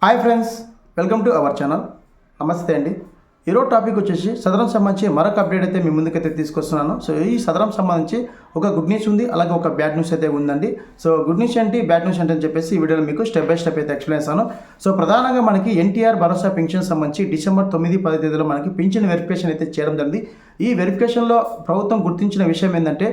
Hi friends, welcome to our channel. నమస్తే అండి. ఈరోజు టాపిక్ వచ్చేసి సదరం సంబంధించి మరొక అప్డేట్ అయితే మీ ముందుకైతే తీసుకొస్తున్నాను. సో ఈ సదరం సంబంధించి ఒక గుడ్ న్యూస్ ఉంది, అలాగే ఒక బ్యాడ్ న్యూస్ అయితే ఉందండి. సో గుడ్ న్యూస్ ఏంటి, బ్యాడ్ న్యూస్ ఏంటి అని చెప్పేసి ఈ వీడియోలో మీకు స్టెప్ బై స్టెప్ అయితే ఎక్స్ప్లెయిన్ చేస్తాను. సో ప్రధానంగా మనకి ఎన్టీఆర్ భరోసా పెన్షన్ సంబంధించి డిసెంబర్ 9-10 తేదీలో మనకి పెన్షన్ వెరిఫికేషన్ అయితే చేయడం జరిగింది. ఈ వెరిఫికేషన్లో ప్రభుత్వం గుర్తించిన విషయం ఏంటంటే,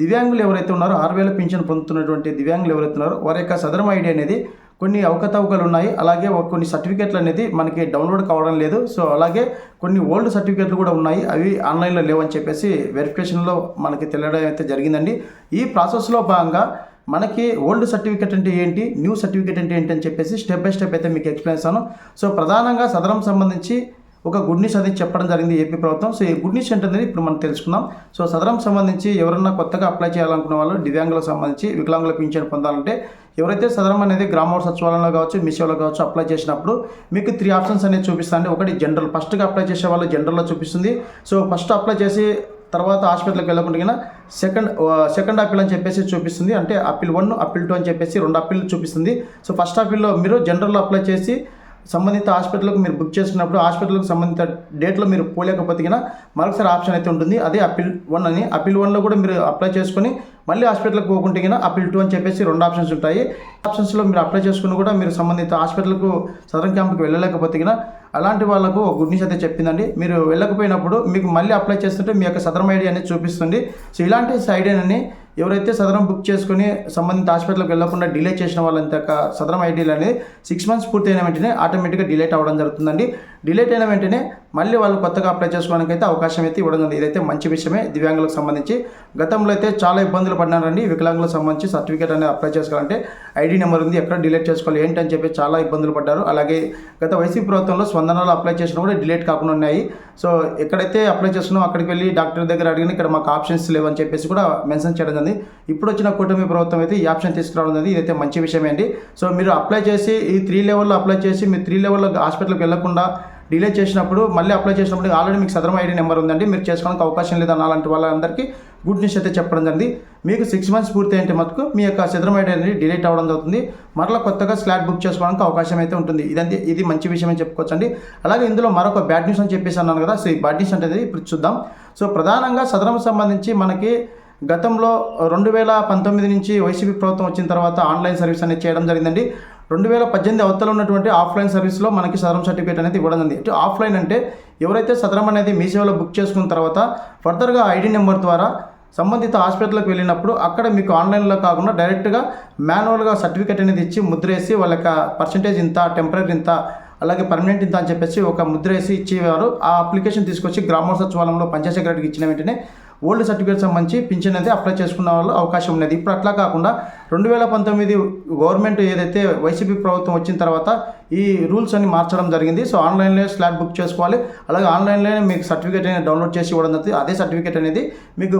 దివ్యాంగులు ఎవరైతే ఉన్నారో 6,000 పెన్షన్ పొందుతున్నటువంటి దివ్యాంగులు ఎవరైతే ఉన్నారో వారి యొక్క సదరం ఐడి అనేది కొన్ని అవకతవకలు ఉన్నాయి. అలాగే కొన్ని సర్టిఫికేట్లు అనేది మనకి డౌన్లోడ్ కావడం లేదు. సో అలాగే కొన్ని ఓల్డ్ సర్టిఫికేట్లు కూడా ఉన్నాయి, అవి ఆన్లైన్లో లేవని చెప్పేసి వెరిఫికేషన్లో మనకి తెలియడం అయితే జరిగిందండి. ఈ ప్రాసెస్లో భాగంగా మనకి ఓల్డ్ సర్టిఫికేట్ అంటే ఏంటి, న్యూ సర్టిఫికేట్ అంటే ఏంటి అని చెప్పేసి స్టెప్ బై స్టెప్ అయితే మీకు ఎక్స్ప్లెయిన్ చేస్తాను. సో ప్రధానంగా సదరం సంబంధించి ఒక గుడ్ న్యూస్ అనేది చెప్పడం జరిగింది ఏపీ ప్రభుత్వం. సో ఈ గుడ్ న్యూస్ ఏంటనేది ఇప్పుడు మనం తెలుసుకుందాం. సో సదరం సంబంధించి ఎవరన్నా కొత్తగా అప్లై చేయాలనుకున్న వాళ్ళు, దివ్యాంగులకు సంబంధించి వికలాంగుల పింఛన్ పొందాలంటే ఎవరైతే సదరం అనేది గ్రామ సచివాలయంలో కావచ్చు, మీసేవలో కావచ్చు అప్లై చేసినప్పుడు మీకు 3 ఆప్షన్స్ అనేది చూపిస్తాండి. ఒకటి జనరల్, ఫస్ట్గా అప్లై చేసే వాళ్ళు జనరల్లో చూపిస్తుంది. సో ఫస్ట్ అప్లై చేసి తర్వాత హాస్పిటల్కి వెళ్ళకుండా సెకండ్ అప్పీల్ అని చెప్పేసి చూపిస్తుంది. అంటే అప్పీల్ 1, అప్పీల్ 2 అని చెప్పేసి 2 అప్పీల్ చూపిస్తుంది. సో ఫస్ట్ అప్పీల్లో మీరు జనరల్లో అప్లై చేసి సంబంధిత హాస్పిటల్కి మీరు బుక్ చేసుకున్నప్పుడు హాస్పిటల్కి సంబంధిత డేట్లో మీరు పోలేకపోతే మరొకసారి ఆప్షన్ అయితే ఉంటుంది, అదే అప్పీల్ 1 అని. అప్పీల్ 1లో కూడా మీరు అప్లై చేసుకొని మళ్ళీ హాస్పిటల్కి పోకుంటే అప్పీల్ 2 అని చెప్పేసి 2 ఆప్షన్స్ ఉంటాయి. ఆప్షన్స్లో మీరు అప్లై చేసుకుని కూడా మీరు సంబంధిత హాస్పిటల్కు సదరం క్యాంప్కి వెళ్ళలేకపోతే అలాంటి వాళ్ళకు ఒక గుడ్ న్యూస్ అయితే చెప్పిందండి. మీరు వెళ్ళకపోయినప్పుడు మీకు మళ్ళీ అప్లై చేస్తుంటే మీ యొక్క సదరం ఐడి అనేది చూపిస్తుంది. సో ఇలాంటి ఐడియాని ఎవరైతే సదరం బుక్ చేసుకుని సంబంధిత హాస్పిటల్కి వెళ్ళకుండా డిలే చేసిన వాళ్ళంత సదరం ఐడీలు అనేది 6 మంత్స్ పూర్తయిన వెంటనే ఆటోమేటిక్గా డిలేట్ అవ్వడం జరుగుతుందండి. డిలేట్ అయిన వెంటనే మళ్ళీ వాళ్ళు కొత్తగా అప్లై చేసుకోవడానికి అయితే అవకాశం అయితే ఇవ్వడం జరిగింది. ఇదైతే మంచి విషయమే దివ్యాంగులకు సంబంధించి. గతంలో అయితే చాలా ఇబ్బందులు పడినారండి. వికలాంగులకు సంబంధించి సర్టిఫికేట్ అనేది అప్లై చేసుకోవాలంటే ఐడి నెంబర్ ఉంది, ఎక్కడ డిలేట్ చేసుకోవాలి ఏంటి అని చెప్పి చాలా ఇబ్బందులు పడ్డారు. అలాగే గత వైసీపీ ప్రభుత్వంలో స్పందనలో అప్లై చేసినా కూడా డిలేట్ కాకుండా ఉన్నాయి. సో ఎక్కడైతే అప్లై చేస్తున్నామో అక్కడికి వెళ్ళి డాక్టర్ దగ్గర అడిగిన ఇక్కడ మాకు ఆప్షన్స్ లేవని చెప్పేసి కూడా మెన్షన్ చేయడం జరిగింది. ఇప్పుడు వచ్చిన కూటమి ప్రభుత్వం అయితే ఈ ఆప్షన్ తీసుకురావడం జరిగింది. ఇదైతే మంచి విషయమే అండి. సో మీరు అప్లై చేసి ఈ 3 లెవెల్లో అప్లై చేసి మీరు 3 లెవెల్లో హాస్పిటల్కి వెళ్ళకుండా డిలే చేసినప్పుడు మళ్ళీ అప్లై చేసినప్పుడు ఆల్రెడీ మీకు సదరం ఐడి నెంబర్ ఉందండి, మీరు చేసుకోవడానికి అవకాశం లేదని అలాంటి వాళ్ళందరికీ గుడ్ న్యూస్ అయితే చెప్పడం జరిగింది. మీకు 6 మంత్స్ పూర్తి అయితే మటుకు మీ యొక్క సదరం ఐడి అనేది డిలీట్ అవ్వడం జరుగుతుంది. మరలా కొత్తగా స్లాట్ బుక్ చేసుకోవడానికి అవకాశం అయితే ఉంటుంది. ఇది మంచి విషయం అని చెప్పుకోవచ్చండి. అలాగే ఇందులో మరొక బ్యాడ్ న్యూస్ అని చెప్పేసి అన్నాను కదా. సో ఈ బ్యాడ్ న్యూస్ అనేది ఇప్పుడు చూద్దాం. సో ప్రధానంగా సదరం సంబంధించి మనకి గతంలో 2019 నుంచి వైసీపీ ప్రభుత్వం వచ్చిన తర్వాత ఆన్లైన్ సర్వీస్ అనేది చేయడం జరిగిందండి. 2018 అవతల ఉన్నటువంటి ఆఫ్లైన్ సర్వీస్లో మనకి సదరం సర్టిఫికేట్ అనేది ఇవ్వడం జరిగింది. ఆఫ్లైన్ అంటే ఎవరైతే సదరం అనేది మీ సేవలో బుక్ చేసుకున్న తర్వాత ఫర్దర్గా ఐడి నెంబర్ ద్వారా సంబంధిత హాస్పిటల్కి వెళ్ళినప్పుడు అక్కడ మీకు ఆన్లైన్లో కాకుండా డైరెక్ట్గా మాన్యువల్గా సర్టిఫికేట్ అనేది ఇచ్చి ముద్ర వేసి వాళ్ళ యొక్క పర్సంటేజ్ ఇంత, టెంపరీ ఇంత, అలాగే పర్మనెంట్ ఇంత అని చెప్పేసి ఒక ముద్ర వేసి ఇచ్చేవారు. ఆ అప్లికేషన్ తీసుకొచ్చి గ్రామ సచివాలయంలో పంచాయతీ సెక్రటరీకి ఇచ్చిన వెంటనే ఓల్డ్ సర్టిఫికేట్ సంబంధించి పింఛన్ అనేది అప్లై చేసుకున్న వాళ్ళు అవకాశం ఉన్నది. ఇప్పుడు అట్లా కాకుండా 2019 గవర్నమెంట్ ఏదైతే వైసీపీ ప్రభుత్వం వచ్చిన తర్వాత ఈ రూల్స్ అన్ని మార్చడం జరిగింది. సో ఆన్లైన్లో స్లాట్ బుక్ చేసుకోవాలి, అలాగే ఆన్లైన్లోనే మీకు సర్టిఫికేట్ అనేది డౌన్లోడ్ చేసి ఇవ్వడం జరుగుతుంది. అదే సర్టిఫికేట్ అనేది మీకు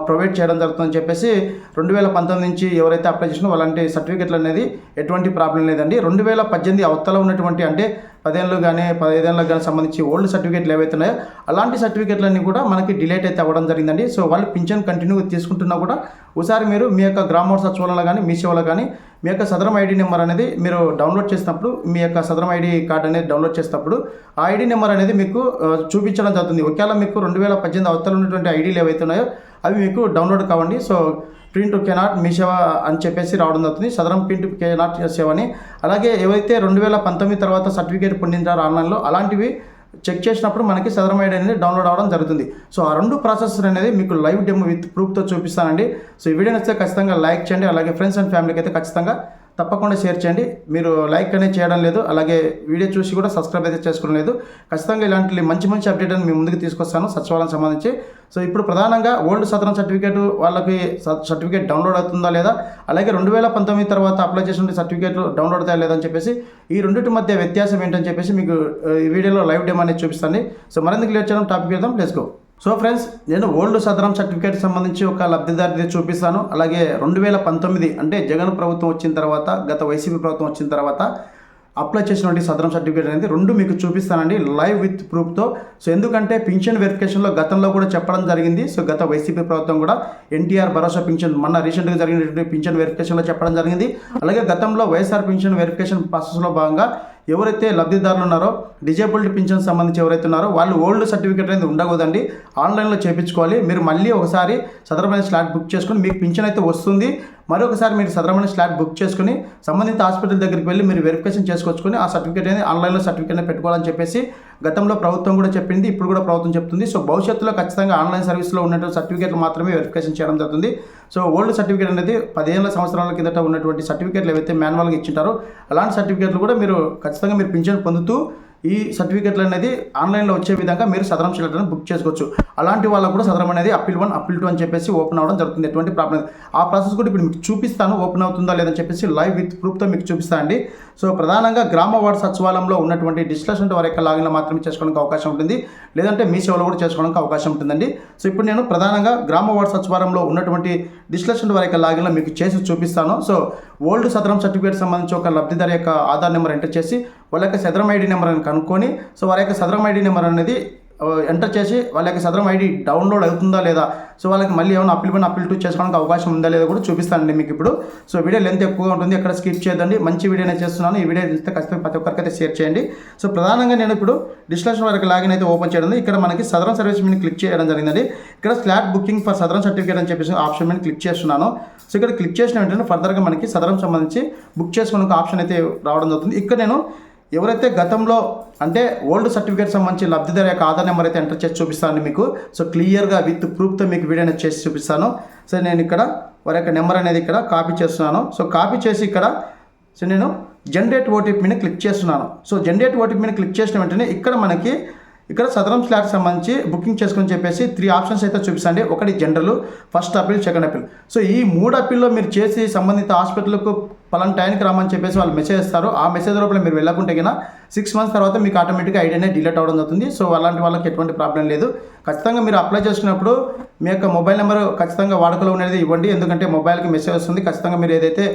ప్రొవైడ్ చేయడం జరుగుతుందని చెప్పేసి 2019 నుంచి ఎవరైతే అప్లై చేసినా వాళ్ళంటి సర్టిఫికేట్లు అనేది ఎటువంటి ప్రాబ్లం లేదండి. 2018 అవతల ఉన్నటువంటి అంటే 10 ఏళ్ళు కానీ 15 ఏళ్ళకి కానీ సంబంధించి ఓల్డ్ సర్టిఫికేట్లు ఏవైతే ఉన్నాయో అలాంటి సర్టిఫికేట్లన్నీ కూడా మనకి డిలేట్ అయితే అవ్వడం జరిగిందండి. సో వాళ్ళు పింఛన్ కంటిన్యూ తీసుకుంటున్నా కూడా ఒకసారి మీరు మీ యొక్క గ్రామ సచివాలయంలో కానీ మీ సేవలో కానీ మీ యొక్క సదరం ఐడి నెంబర్ అనేది మీరు డౌన్లోడ్ చేసినప్పుడు, మీ యొక్క సదరం ఐడి కార్డ్ అనేది డౌన్లోడ్ చేసినప్పుడు ఆ ఐడి నెంబర్ అనేది మీకు చూపించడం జరుగుతుంది. ఒకవేళ మీకు 2018 అవతల ఉన్నటువంటి ఐడీలు ఏవైతే ఉన్నాయో అవి మీకు డౌన్లోడ్ కావండి. సో ప్రింట్ కెనాట్ మీ సేవ అని చెప్పేసి రావడం జరుగుతుంది, సదరం ప్రింట్ కెనాట్ సేవ అని. అలాగే ఏవైతే 2019 తర్వాత సర్టిఫికేట్ పొందించారో ఆన్లైన్లో అలాంటివి చెక్ చేసినప్పుడు మనకి సదరం ఐడి అనేది డౌన్లోడ్ అవ్వడం జరుగుతుంది. సో ఆ 2 ప్రాసెస్ అనేది మీకు లైవ్ డెమో విత్ ప్రూఫ్తో చూపిస్తానండి. సో ఈ వీడియో నచ్చితే ఖచ్చితంగా లైక్ చేయండి, అలాగే ఫ్రెండ్స్ అండ్ ఫ్యామిలీకి అయితే ఖచ్చితంగా తప్పకుండా షేర్ చేయండి. మీరు లైక్ అనేది చేయడం లేదు, అలాగే వీడియో చూసి కూడా సబ్స్క్రైబ్ అయితే చేసుకోవడం లేదు. ఖచ్చితంగా ఇలాంటి మంచి అప్డేట్ అని మీ ముందుకు తీసుకొస్తాను సచివాలయం సంబంధించి. సో ఇప్పుడు ప్రధానంగా ఓల్డ్ సదరం సర్టిఫికేట్ వాళ్ళకి సర్టిఫికేట్ డౌన్లోడ్ అవుతుందా లేదా, అలాగే 2019 తర్వాత అప్లై చేసిన సర్టిఫికేట్ డౌన్లోడ్ అవుతాయా లేదని చెప్పేసి ఈ రెండింటి మధ్య వ్యత్యాసం ఏంటని చెప్పేసి మీకు ఈ వీడియోలో లైవ్ డెమో అనేది చూపిస్తాను. సో మరింత క్లియర్ చేయడం టాపిక్ వెళ్దాం, లెట్స్ గో. సో ఫ్రెండ్స్, నేను ఓల్డ్ సదరం సర్టిఫికేట్ సంబంధించి ఒక లబ్ధిదారుని చూపిస్తాను. అలాగే 2019 అంటే జగన్ ప్రభుత్వం వచ్చిన తర్వాత, గత వైసీపీ ప్రభుత్వం వచ్చిన తర్వాత అప్లై చేసినటువంటి సదరం సర్టిఫికేట్ అనేది 2 మీకు చూపిస్తానండి లైవ్ విత్ ప్రూఫ్తో. సో ఎందుకంటే పింఛన్ వెరిఫికేషన్లో గతంలో కూడా చెప్పడం జరిగింది. సో గత వైసీపీ ప్రభుత్వం కూడా ఎన్టీఆర్ భరోసా పింఛన్ మొన్న రీసెంట్గా జరిగినటువంటి పింఛన్ వెరిఫికేషన్లో చెప్పడం జరిగింది. అలాగే గతంలో వైఎస్ఆర్ పింఛన్ వెరిఫికేషన్ ప్రాసెస్లో భాగంగా ఎవరైతే లబ్ధిదారులు ఉన్నారో డిజేబుల్డ్ పింఛన్ సంబంధించి ఎవరైతే ఉన్నారో వాళ్ళు ఓల్డ్ సర్టిఫికేట్ అనేది ఉండకూడదండి, ఆన్లైన్లో చేయించుకోవాలి. మీరు మళ్ళీ ఒకసారి సదరమైన స్లాట్ బుక్ చేసుకుని మీకు పింఛన్ అయితే వస్తుంది. మరొకసారి మీరు సదరమైన స్లాట్ బుక్ చేసుకుని సంబంధిత హాస్పిటల్ దగ్గరికి వెళ్ళి మీరు వెరిఫికేషన్ చేసుకొచ్చుకొని ఆ సర్టిఫికేట్ అనేది ఆన్లైన్లో సర్టిఫికేట్ పెట్టుకోవాలని చెప్పేసి గతంలో ప్రభుత్వం కూడా చెప్పింది, ఇప్పుడు కూడా ప్రభుత్వం చెప్తుంది. సో భవిష్యత్తులో ఖచ్చితంగా ఆన్లైన్ సర్వీస్లో ఉన్నటువంటి సర్టిఫికేట్లు మాత్రమే వెరిఫికేషన్ చేయడం జరుగుతుంది. సో ఓల్డ్ సర్టిఫికేట్ అనేది 15 సంవత్సరాల కిందట ఉన్నటువంటి సర్టిఫికేట్లు ఏవైతే మాన్యువల్గా ఇచ్చింటారో అలాంటి సర్టిఫికేట్లు కూడా మీరు ఖచ్చితంగా మీరు పింఛన్ పొందుతూ ఈ సర్టిఫికేట్లు అనేది ఆన్లైన్లో వచ్చే విధంగా మీరు సదరం షెల్టర్ని బుక్ చేసుకోవచ్చు. అలాంటి వాళ్ళకు కూడా సదరం అనేది అప్పీల్ 1 అప్పీల్ 2 అని చెప్పేసి ఓపెన్ అవ్వడం జరుగుతుంది. ఎటువంటి ప్రాబ్లం లేదు. ఆ ప్రాసెస్ కూడా ఇప్పుడు మీకు చూపిస్తాను, ఓపెన్ అవుతుందా లేదని చెప్పేసి లైవ్ విత్ ప్రూఫ్తో మీకు చూపిస్తానండి. సో ప్రధానంగా గ్రామ వార్డు సచివాలయంలో ఉన్నటువంటి డిజిటల్ వారి యొక్క లాగిన్లో మాత్రమే చేసుకోవడానికి అవకాశం ఉంటుంది, లేదంటే మీ సేవలో కూడా చేసుకోవడానికి అవకాశం ఉంటుందండి. సో ఇప్పుడు నేను ప్రధానంగా గ్రామ వార్డు సచివాలయంలో ఉన్నటువంటి డిజిటల్ వారి యొక్క లాగిన్లో మీకు చేసి చూపిస్తాను. సో ఓల్డ్ సదరం సర్టిఫికేట్ సంబంధించి ఒక లబ్ధిదారు యొక్క ఆధార్ నెంబర్ ఎంటర్ చేసి వాళ్ళ యొక్క సదరం ఐడి నెంబర్ అని కనుక్కొని సో వారి యొక్క సదరం ఐడి నెంబర్ అనేది ఎంటర్ చేసి వాళ్ళ యొక్క సదరం ఐడి డౌన్లోడ్ అవుతుందా లేదా, సో వాళ్ళకి మళ్ళీ ఏమైనా అప్పీల్ 1 అప్పీల్ 2 చేసుకోవడానికి అవకాశం ఉందా లేదా కూడా చూపిస్తానండి మీకు ఇప్పుడు. సో వీడియో లెంత్ ఎక్కువగా ఉంటుంది, ఎక్కడ స్కిప్ చేయదండి, మంచి వీడియోనే చేస్తున్నాను. ఈ వీడియో చూస్తే ఖచ్చితంగా ప్రతి ఒక్కరికైతే షేర్ చేయండి. సో ప్రధానంగా నేను ఇప్పుడు డిజిటల్ వరకు లాగిన్ అయితే ఓపెన్ చేయడం, ఇక్కడ మనకి సదరం సర్వీస్ మీద క్లిక్ చేయడం జరిగిందండి. ఇక్కడ slot booking for Sadaram certificate అని చెప్పేసి ఆప్షన్ మీద క్లిక్ చేస్తున్నాను. సో ఇక్కడ క్లిక్ చేసిన వెంటనే ఫర్దర్గా మనకి సదరం సంబంధించి బుక్ చేసుకోవడానికి ఆప్షన్ అయితే రావడం జరుగుతుంది. ఇక్కడ నేను ఎవరైతే గతంలో అంటే ఓల్డ్ సర్టిఫికేట్ సంబంధించి లబ్ధిదారు యొక్క ఆధార్ నెంబర్ అయితే ఎంటర్ చేసి చూపిస్తాను మీకు. సో క్లియర్గా విత్ ప్రూఫ్తో మీకు వీడియో అనేది చేసి చూపిస్తాను. సో నేను ఇక్కడ వారి యొక్క నెంబర్ అనేది ఇక్కడ కాపీ చేస్తున్నాను. సో కాపీ చేసి ఇక్కడ సో నేను జనరేట్ ఓటీపీ మీద క్లిక్ చేస్తున్నాను. సో జనరేట్ ఓటీపీ మీద క్లిక్ చేసిన వెంటనే ఇక్కడ సదరం స్లాట్ సంబంధించి బుకింగ్ చేసుకొని చెప్పేసి 3 ఆప్షన్స్ అయితే చూపిస్తాండి. ఒకటి general, first appeal, second appeal. So ఈ 3 అప్పీల్లో మీరు చేసి సంబంధిత హాస్పిటల్కు పలానా టైంకి రామని చెప్పేసి వాళ్ళు మెసేజ్ ఇస్తారు. ఆ మెసేజ్ లోపల మీరు వెళ్ళకుంటే కన్నా 6 మంత్స్ తర్వాత మీకు ఆటోమేటిక్గా ఐడి అనేది డిలీట్ అవ్వడం జరుగుతుంది. సో అలాంటి వాళ్ళకి ఎటువంటి ప్రాబ్లం లేదు. ఖచ్చితంగా మీరు అప్లై చేసుకున్నప్పుడు మీ యొక్క మొబైల్ నెంబర్ ఖచ్చితంగా వాడుకలో ఉండేది ఇవ్వండి, ఎందుకంటే మొబైల్కి మెసేజ్ వస్తుంది. ఖచ్చితంగా మీరు ఏదైతే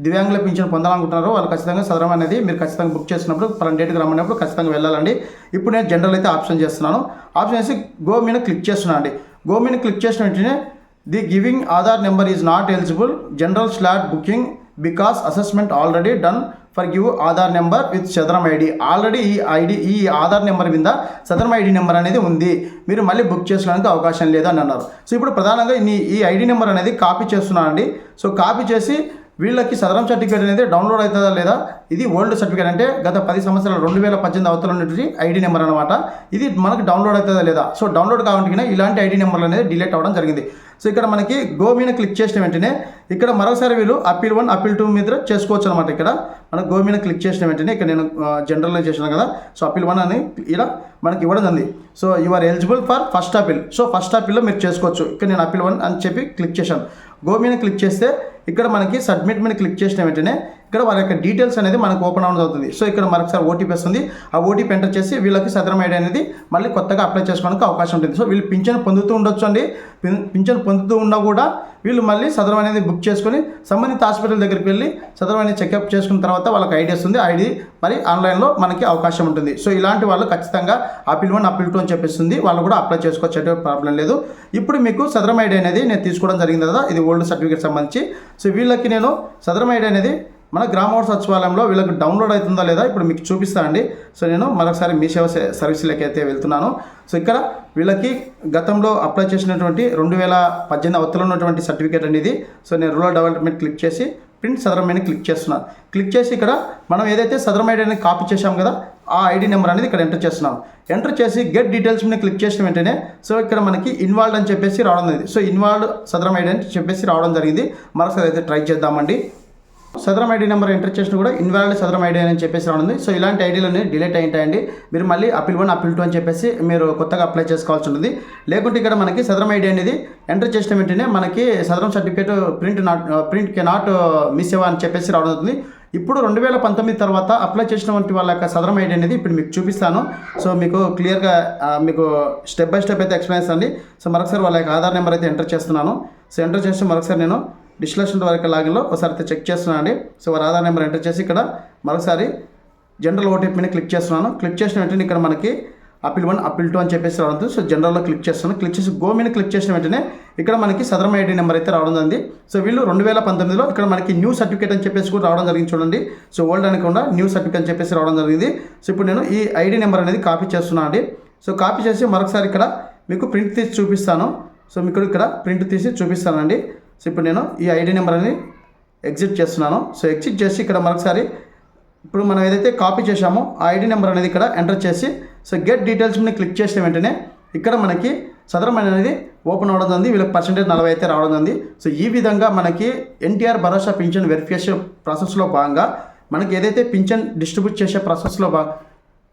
దివ్యాంగుల పింఛన్ పొందాలనుకుంటున్నారో వాళ్ళు ఖచ్చితంగా సదరం అనేది మీరు ఖచ్చితంగా బుక్ చేసినప్పుడు పలానా డేట్కి రమ్మన్నప్పుడు ఖచ్చితంగా వెళ్ళాలండి. ఇప్పుడు నేను జనరల్ అయితే ఆప్షన్ చేస్తున్నాను. ఆప్షన్ చేసి గో మీద క్లిక్ చేస్తున్నాను అండి. గో మీద క్లిక్ చేసిన వెంటనే the giving Aadhaar number is not eligible general slot booking because assessment already done for give Aadhaar number with Sadaram ID. Already ఈ ఆధార్ నెంబర్ మీద సదరం ఐడి నెంబర్ అనేది ఉంది, మీరు మళ్ళీ బుక్ చేసుకోవడానికి అవకాశం లేదు అని అన్నారు. సో ఇప్పుడు ప్రధానంగా ఈ ఐడి నెంబర్ అనేది కాపీ చేస్తున్నానండి. సో కాపీ చేసి వీళ్ళకి సదరం సర్టిఫికేట్ అనేది డౌన్లోడ్ అవుతుందా లేదా, ఇది ఓల్డ్ సర్టిఫికేట్ అంటే గత 10 సంవత్సరాలు 2018 అవతల ఉన్నటువంటి ఐడి నెంబర్ అనమాట. ఇది మనకి డౌన్లోడ్ అవుతుందా లేదా, సో డౌన్లోడ్ కావాలంటే ఇలాంటి ఐడి నెంబర్లు అనేది డిలీట్ అవ్వడం జరిగింది. సో ఇక్కడ మనకి గో మీద క్లిక్ చేసిన వెంటనే ఇక్కడ మరోసారి వీళ్ళు అప్పీల్ 1 అప్పీల్ 2 మీద చేసుకోవచ్చు అనమాట. ఇక్కడ మనకు గో మీద క్లిక్ చేసిన వెంటనే ఇక్కడ నేను జనరల్లో చేసినాను కదా, సో అప్పీల్ 1 అని ఇలా మనకి ఇవ్వడం ఉంది. So you are eligible for first appeal. So first అప్పీల్లో మీరు చేసుకోవచ్చు. ఇక్కడ నేను అప్పీల్ 1 అని చెప్పి క్లిక్ చేశాను. గో మీద క్లిక్ చేస్తే ఇక్కడ మనకి సబ్మిట్ మీద క్లిక్ చేసిన వెంటనే ఇక్కడ వారి యొక్క డీటెయిల్స్ అనేది మనకు ఓపెన్ అవ్వడం అవుతుంది. సో ఇక్కడ మరొకసారి ఓటీపీ వస్తుంది. ఆ ఓటీపీ ఎంటర్ చేసి వీళ్ళకి సదరం ఐడి అనేది మళ్ళీ కొత్తగా అప్లై చేసుకోవడానికి అవకాశం ఉంటుంది. సో వీళ్ళు పింఛన్ పొందుతూ ఉండొచ్చు అండి. పింఛన్ పొందుతూ ఉన్నా కూడా వీళ్ళు మళ్ళీ సదరం అనేది బుక్ చేసుకొని సంబంధిత హాస్పిటల్ దగ్గరికి వెళ్ళి సదరం అనేది చెకప్ చేసుకున్న తర్వాత వాళ్ళకి ఐడి వస్తుంది. ఐడి మరి ఆన్లైన్లో మనకి అవకాశం ఉంటుంది. సో ఇలాంటి వాళ్ళు ఖచ్చితంగా అప్పీల్ 1 అప్పీల్ 2 అని చెప్పేస్తుంది, వాళ్ళు కూడా అప్లై చేసుకోవచ్చు, ప్రాబ్లం లేదు. ఇప్పుడు మీకు సదరం ఐడి అనేది నేను తీసుకోవడం జరిగింది కదా, ఇది ఓల్డ్ సర్టిఫికేట్ సంబంధించి. సో వీళ్ళకి నేను సదరం ఐడి అనేది మన గ్రామ వార్డు సచివాలయంలో వీళ్ళకి డౌన్లోడ్ అవుతుందా లేదా ఇప్పుడు మీకు చూపిస్తానండి. సో నేను మరొకసారి మీ సేవ సర్వీసులకి అయితే వెళ్తున్నాను. సో ఇక్కడ వీళ్ళకి గతంలో అప్లై చేసినటువంటి 2018 అవతల ఉన్నటువంటి సర్టిఫికేట్ అనేది. సో నేను రూరల్ డెవలప్మెంట్ క్లిక్ చేసి ప్రింట్ సదరం మీద క్లిక్ చేస్తున్నాను. క్లిక్ చేసి ఇక్కడ మనం ఏదైతే సదరం ఐడి అనేది కాపీ చేసాం కదా, ఆ ఐడి నెంబర్ అనేది ఇక్కడ ఎంటర్ చేస్తున్నాం. ఎంటర్ చేసి గెట్ డీటెయిల్స్ మీద క్లిక్ చేసిన వెంటనే సో ఇక్కడ మనకి ఇన్వాల్వ్డ్ అని చెప్పేసి రావడం జరిగింది. సో ఇన్వాల్వ్డ్ సదరం ఐడి అని చెప్పేసి రావడం జరిగింది. మరొకసారి అయితే ట్రై చేద్దామండి. సదరం ఐడి నెంబర్ ఎంటర్ చేసిన కూడా ఇన్వాలిడ్ సదరం ఐడి అని చెప్పేసి రానుంది. సో ఇలాంటి ఐడీలన్నీ డిలీట్ అయ్యింటాయండి. మీరు మళ్ళీ అప్పీల్ 1 అప్పీల్ 2 అని చెప్పేసి మీరు కొత్తగా అప్లై చేసుకోవాల్సి ఉంటుంది. లేకుంటే ఇక్కడ మనకి సదరం ఐడి అనేది ఎంటర్ చేసిన వెంటనే మనకి సదరం సర్టిఫికేట్ ప్రింట్ కెనాట్ మిస్ అవ్వ అని చెప్పేసి రావడం అవుతుంది. ఇప్పుడు 2019 తర్వాత అప్లై చేసినటువంటి వాళ్ళ యొక్క సదరం ఐడి అనేది ఇప్పుడు మీకు చూపిస్తాను. సో మీకు క్లియర్గా మీకు స్టెప్ బై స్టెప్ అయితే ఎక్స్ప్లెయిన్ చేస్తాను. సో మరొకసారి వాళ్ళ యొక్క ఆధార్ నెంబర్ అయితే ఎంటర్ చేస్తున్నాను. సో ఎంటర్ చేసి మరొకసారి నేను డిజిటల్ వరకు లాగిన్లో ఒకసారి అయితే చెక్ చేస్తున్నాను అండి. సో వారి ఆధార్ నెంబర్ ఎంటర్ చేసి ఇక్కడ మరొకసారి జనరల్ ఓటీపీ మీద క్లిక్ చేస్తున్నాను. క్లిక్ చేసిన వెంటనే ఇక్కడ మనకి అప్పీల్ 1 అప్పీల్ 2 అని చెప్పేసి రావడం. సో జనరల్లో క్లిక్ చేస్తున్నాను. క్లిక్ చేసి గో మీద క్లిక్ చేసిన వెంటనే ఇక్కడ మనకి సదరం ఐడి నెంబర్ అయితే రావడం జరిగింది. సో వీళ్ళు 2019లో ఇక్కడ మనకి న్యూ సర్టిఫికేట్ అని చెప్పేసి కూడా రావడం జరిగింది చూడండి. సో ఓల్డ్ అనకుండా న్యూ సర్టిఫికేట్ అని చెప్పేసి రావడం జరిగింది. సో ఇప్పుడు నేను ఈ ఐడి నెంబర్ అనేది కాపీ చేస్తున్నాను అండి. సో కాపీ చేసి మరొకసారి ఇక్కడ మీకు ప్రింట్ తీసి చూపిస్తాను. సో మీకు ఇక్కడ ప్రింట్ తీసి చూపిస్తానండి. సో ఇప్పుడు నేను ఈ ఐడి నెంబర్ అనేది ఎగ్జిట్ చేస్తున్నాను. సో ఎగ్జిట్ చేసి ఇక్కడ మరొకసారి ఇప్పుడు మనం ఏదైతే కాపీ చేసామో ఆ ఐడి నెంబర్ అనేది ఇక్కడ ఎంటర్ చేసి సో గెట్ డీటెయిల్స్ మీద క్లిక్ చేసిన వెంటనే ఇక్కడ మనకి సదరం అనేది ఓపెన్ అవ్వడం జరిగింది. వీళ్ళకి % 40 అయితే రావడం జరిగింది. సో ఈ విధంగా మనకి ఎన్టీఆర్ భరోసా పింఛన్ వెరిఫికేషన్ ప్రాసెస్లో భాగంగా మనకి ఏదైతే పింఛన్ డిస్ట్రిబ్యూట్ చేసే ప్రాసెస్లో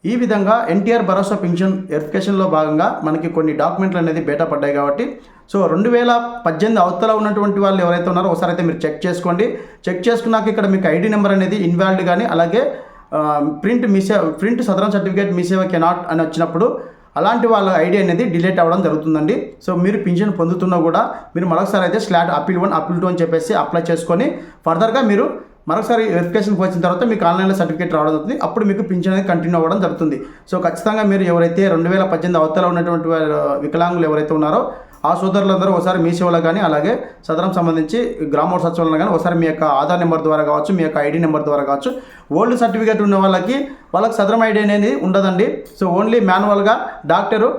ఈ విధంగా ఎన్టీఆర్ భరోసా పింఛన్ వెరిఫికేషన్లో భాగంగా మనకి కొన్ని డాక్యుమెంట్లు అనేది బయటపడ్డాయి కాబట్టి సో 2018 అవతల ఉన్నటువంటి వాళ్ళు ఎవరైతే ఉన్నారో ఒకసారి అయితే మీరు చెక్ చేసుకోండి. చెక్ చేసుకున్నాక ఇక్కడ మీకు ఐడి నెంబర్ అనేది ఇన్వాలిడ్ కానీ అలాగే ప్రింట్ సదరం సర్టిఫికేట్ మీ సేవ కెనాట్ అని వచ్చినప్పుడు అలాంటి వాళ్ళ ఐడి అనేది డిలీట్ అవ్వడం జరుగుతుందండి. సో మీరు పింఛన్ పొందుతున్నా కూడా మీరు మరొకసారి అయితే స్లాట్ అప్పీల్ 1 అప్పీల్ 2 అని చెప్పేసి అప్లై చేసుకొని ఫర్దర్గా మీరు మరొకసారి వెరిఫికేషన్కి వచ్చిన తర్వాత మీకు ఆన్లైన్లో సర్టిఫికేట్ రావడం జరుగుతుంది. అప్పుడు మీకు పింఛన్ అనేది కంటిన్యూ అవ్వడం జరుగుతుంది. సో ఖచ్చితంగా మీరు ఎవరైతే 2018 అవతల ఉన్నటువంటి వికలాంగులు ఎవరైతే ఉన్నారో ఆ సోదరులందరూ ఒకసారి మీ సేవలో కానీ అలాగే సదరం సంబంధించి గ్రామోత్సవ సచివాలయంలో కానీ ఒకసారి మీ యొక్క ఆధార్ నెంబర్ ద్వారా కావచ్చు, మీ యొక్క ఐడి నెంబర్ ద్వారా కావచ్చు. ఓల్డ్ సర్టిఫికేట్ ఉన్న వాళ్ళకి సదరం ఐడి అనేది ఉండదండి. సో ఓన్లీ మాన్యువల్గా డాక్టరు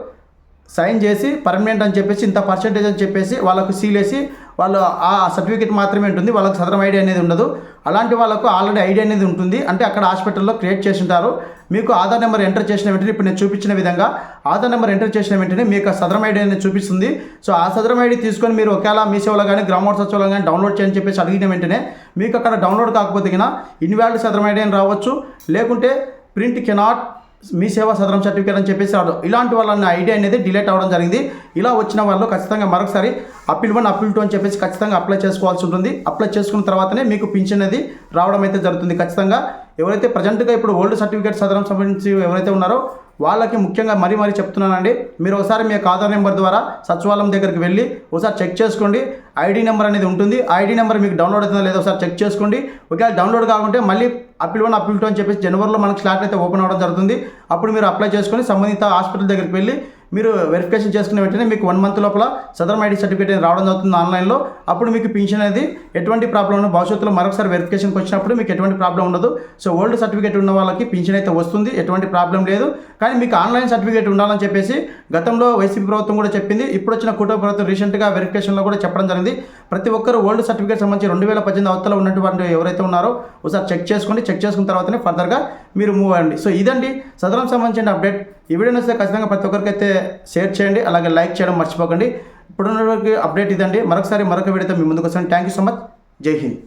సైన్ చేసి పర్మనెంట్ అని చెప్పేసి ఇంత పర్సెంటేజ్ అని చెప్పేసి వాళ్ళకు సీల్ వేసి వాళ్ళు ఆ సర్టిఫికేట్ మాత్రమే ఉంటుంది. వాళ్ళకి సదరం ఐడి అనేది ఉండదు. అలాంటి వాళ్ళకు ఆల్రెడీ ఐడి అనేది ఉంటుంది. అంటే అక్కడ హాస్పిటల్లో క్రియేట్ చేసి ఉంటారు. మీకు ఆధార్ నెంబర్ ఎంటర్ చేసిన వెంటనే ఇప్పుడు నేను చూపించిన విధంగా ఆధార్ నెంబర్ ఎంటర్ చేసిన వెంటనే మీకు సదరం ఐడి అనేది చూపిస్తుంది. సో ఆ సదరం ఐడి తీసుకొని మీరు ఒకవేళ మీ సేవలో కానీ గ్రామోత్సవ సచివాలయం కానీ డౌన్లోడ్ చేయని చెప్పేసి అడిగిన వెంటనే మీకు అక్కడ డౌన్లోడ్ కాకపోతే ఇన్వాలిడ్ సదరం ఐడి అని రావచ్చు, లేకుంటే ప్రింట్ కెనాట్ మీ సేవ సదరం సర్టిఫికేట్ అని చెప్పేసి రావడం. ఇలాంటి వాళ్ళ ఐడి అనేది డిలీట్ అవ్వడం జరిగింది. ఇలా వచ్చిన వాళ్ళు ఖచ్చితంగా మరొకసారి అప్పీల్ 1 అప్పీల్ 2 అని చెప్పేసి ఖచ్చితంగా అప్లై చేసుకోవాల్సి ఉంటుంది. అప్లై చేసుకున్న తర్వాతనే మీకు పింఛన్ అనేది రావడం అయితే జరుగుతుంది. ఖచ్చితంగా ఎవరైతే ప్రజెంట్గా ఇప్పుడు ఓల్డ్ సర్టిఫికేట్ సదరం సంబంధించి ఎవరైతే ఉన్నారో వాళ్ళకి ముఖ్యంగా మరీ చెప్తున్నానండి. మీరు ఒకసారి మీ యొక్క ఆధార్ నెంబర్ ద్వారా సచివాలయం దగ్గరికి వెళ్ళి ఒకసారి చెక్ చేసుకోండి. ఐడి నెంబర్ అనేది ఉంటుంది. ఐడి నెంబర్ మీకు డౌన్లోడ్ అవుతుందో లేదో ఒకసారి చెక్ చేసుకోండి. ఒకవేళ డౌన్లోడ్ కాకుంటే మళ్ళీ అప్పీల్ 1 అప్పీల్ 2 అని చెప్పేసి జనవరిలో మనకు స్లాట్ అయితే ఓపెన్ అవ్వడం జరుగుతుంది. అప్పుడు మీరు అప్లై చేసుకొని సంబంధిత హాస్పిటల్ దగ్గరికి వెళ్ళి మీరు వెరిఫికేషన్ చేసుకునే వెంటనే మీకు 1 మంత్ లోపల సదరం ఐడి సర్టిఫికేట్ అనేది రావడం జరుగుతుంది ఆన్లైన్లో. అప్పుడు మీకు పింఛన్ అనేది ఎటువంటి ప్రాబ్లం ఉండదు. భవిష్యత్తులో మరొకసారి వెరిఫికేషన్కి వచ్చినప్పుడు మీకు ఎటువంటి ప్రాబ్లం ఉండదు. సో ఓల్డ్ సర్టిఫికేట్ ఉన్న వాళ్ళకి పింఛన్ అయితే వస్తుంది, ఎటువంటి ప్రాబ్లం లేదు. కానీ మీకు ఆన్లైన్ సర్టిఫికేట్ ఉండాలని చెప్పేసి గతంలో వైసీపీ ప్రభుత్వం కూడా చెప్పింది. ఇప్పుడు వచ్చిన కూటమి ప్రభుత్వం రీసెంట్గా వెరిఫికేషన్లో కూడా చెప్పడం జరిగింది. ప్రతి ఒక్కరు ఓల్డ్ సర్టిఫికేట్ సంబంధించి 2018 అవతల ఉన్నటువంటి ఎవరైతే ఉన్నారో ఒకసారి చెక్ చేసుకోండి. చెక్ చేసుకున్న తర్వాతనే ఫర్దర్గా మీరు మూవ్ అవ్వండి. సో ఇదండి సదరం సంబంధించిన అప్డేట్. ఈ వీడియో నచ్చితే ఖచ్చితంగా ప్రతి ఒక్కరికైతే షేర్ చేయండి, అలాగే లైక్ చేయడం మర్చిపోకండి. ఇప్పుడున్న అప్డేట్ ఇదండి. మరొక వీడియోతో మీ ముందుకు వస్తాను. Thank you so much. జై హింద్.